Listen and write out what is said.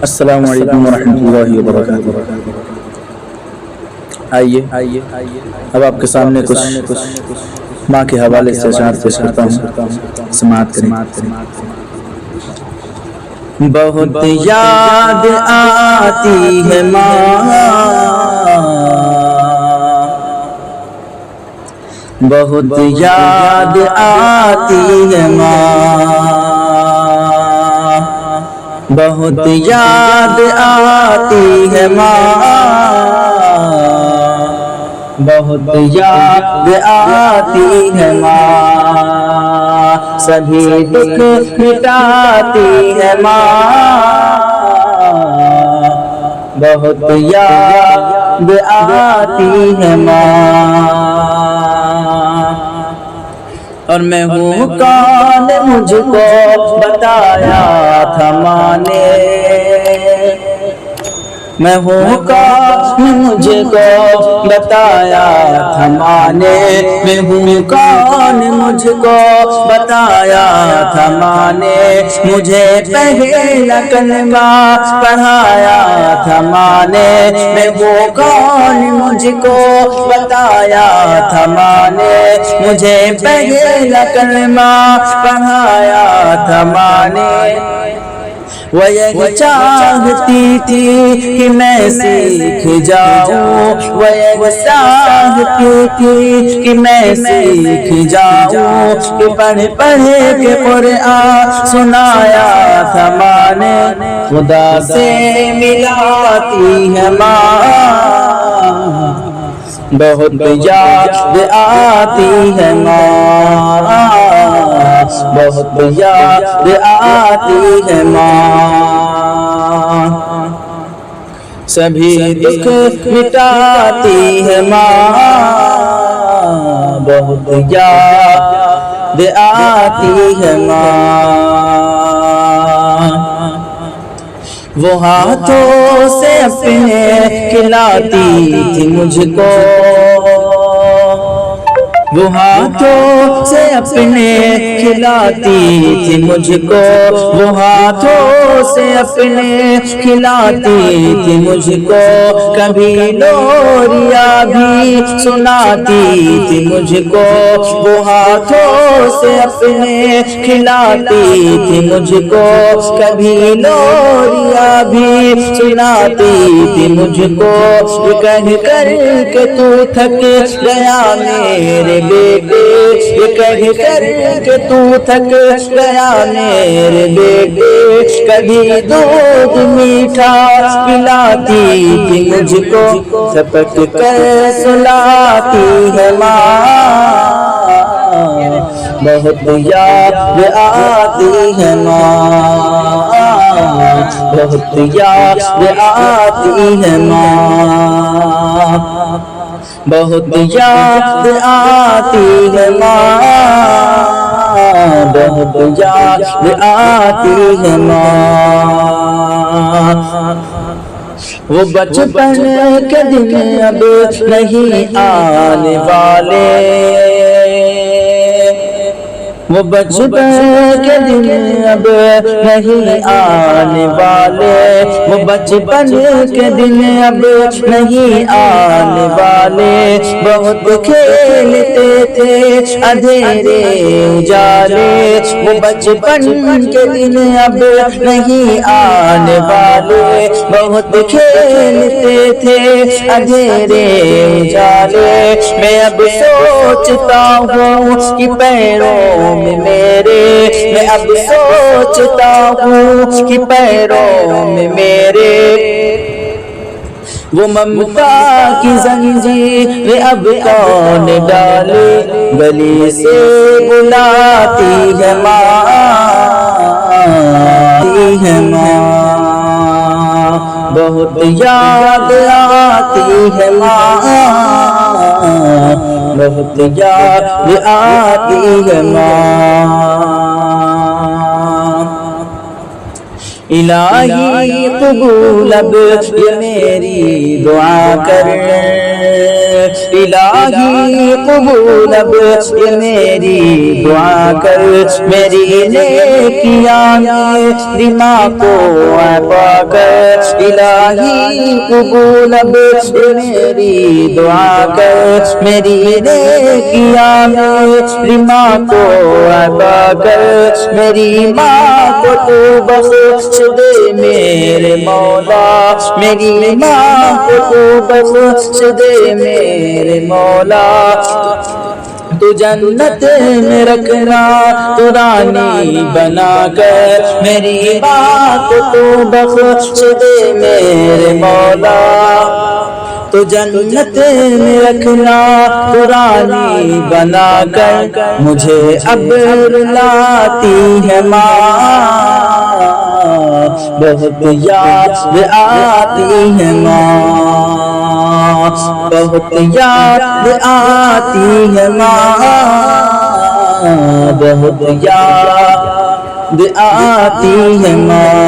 السلام علیکم ورحمۃ اللہ وبرکاتہ۔ آئیے اب آپ کے سامنے کچھ ماں کے حوالے سے اشعار پیش کرتا ہوں، سماعت کریں۔ بہت یاد آتی ہے ماں، بہت یاد آتی ہے ماں، بہت یاد آتی ہے ماں، بہت یاد آتی ہے ماں، سبھی دکھ مٹاتی ہے ماں، بہت یاد آتی ہے ماں۔ اور میں ہوں کون، مجھ کو بتایا تھا ماں نے، میں ہوں کون، مجھ کو بتایا تھا ماں نے، میں ہوں کون، مجھ کو بتایا تھا ماں نے، مجھے پہلا کلمہ پڑھایا تھا ماں نے، میں ہوں کون، مجھ کو بتایا تھا ماں نے، مجھے پہلا کلمہ پڑھایا تھا ماں نے۔ وہ یہ چاہتی تھی کہ میں سیکھ جاؤں، وہ یہ چاہتی تھی کہ میں سیکھ جاؤں، کہ پڑھ پڑھ کے قرآن سنایا تھا ماں نے، خدا سے ملاتی ہے ماں، بہت یاد آتی ہے ماں، بہت یاد آتی ہے ماں، سبھی دکھ مٹاتی ہے ماں، بہت یاد آتی ہے ماں۔ وہ ہاتھوں سے اپنے کھلاتی تھی مجھ کو، وہ ہاتھوں سے اپنے کھلاتی تھی مجھ کو، وہ ہاتھوں سے اپنے کھلاتی تھی مجھ کو، کبھی لوریاں بھی سناتی تھی مجھ کو، وہ ہاتھوں سے اپنے کھلاتی تھی مجھ کو، کبھی لوریاں بھی سناتی تھی مجھ کو، یہ کہہ کر کہ تو تھک گیا میرے بیٹے، یہ کہہ کر کہ تو تھک گیا میرے بیٹے، کبھی دودھ میٹھا پلاتی تھی مجھ کو، جھپٹ کر سلاتی ہے ماں، بہت یاد آتی ہے ماں، بہت یاد آتی ہے ماں، بہت یاد آتی ہے ماں، بہت یاد آتی ہے ماں۔ وہ بچپن کے دن اب نہیں آنے والے، وہ بچپن کے دن اب نہیں آنے والے، وہ بچپن کے دن اب نہیں آنے والے، بہت کھیلتے تھے اندھیرے اجالے، وہ بچپن کے دن اب نہیں آنے والے، بہت کھیلتے تھے اندھیرے اجالے، میں اب سوچتا ہوں کہ پیروں میں میرے، میں اب سوچتا ہوں کہ پیروں میں میرے، وہ ممتا کی زنجیر اب کون ڈالے، گلی سے بلاتی ہے ماں، ہے ماں، بہت یاد آتی ہے ماں، بہت یاد آتی ہے ماں۔ الہی قبول اب یہ میری دعا کر، الہی قبول اب یہ میری دعا کر، میری نیکیاں میری ماں کو عطا کر، الہی قبول اب یہ میری دعا کر، میری نیکیاں میری ماں کو عطا کر، میری ماں کو تو بخش دے میرے مولا، میری ماں کو تو بخش دے میرے مولا، تو جنت میں رکھنا تو رانی بنا کر، میری ماں کو تو بخش دے میرے مولا، تو جنت میں رکھنا تو رانی بنا کر، مجھے اب رلاتی ہے ماں، بہت یاد آتی ہے ماں، بہت یاد آتی ہے ماں، بہت یاد آتی ہے ماں۔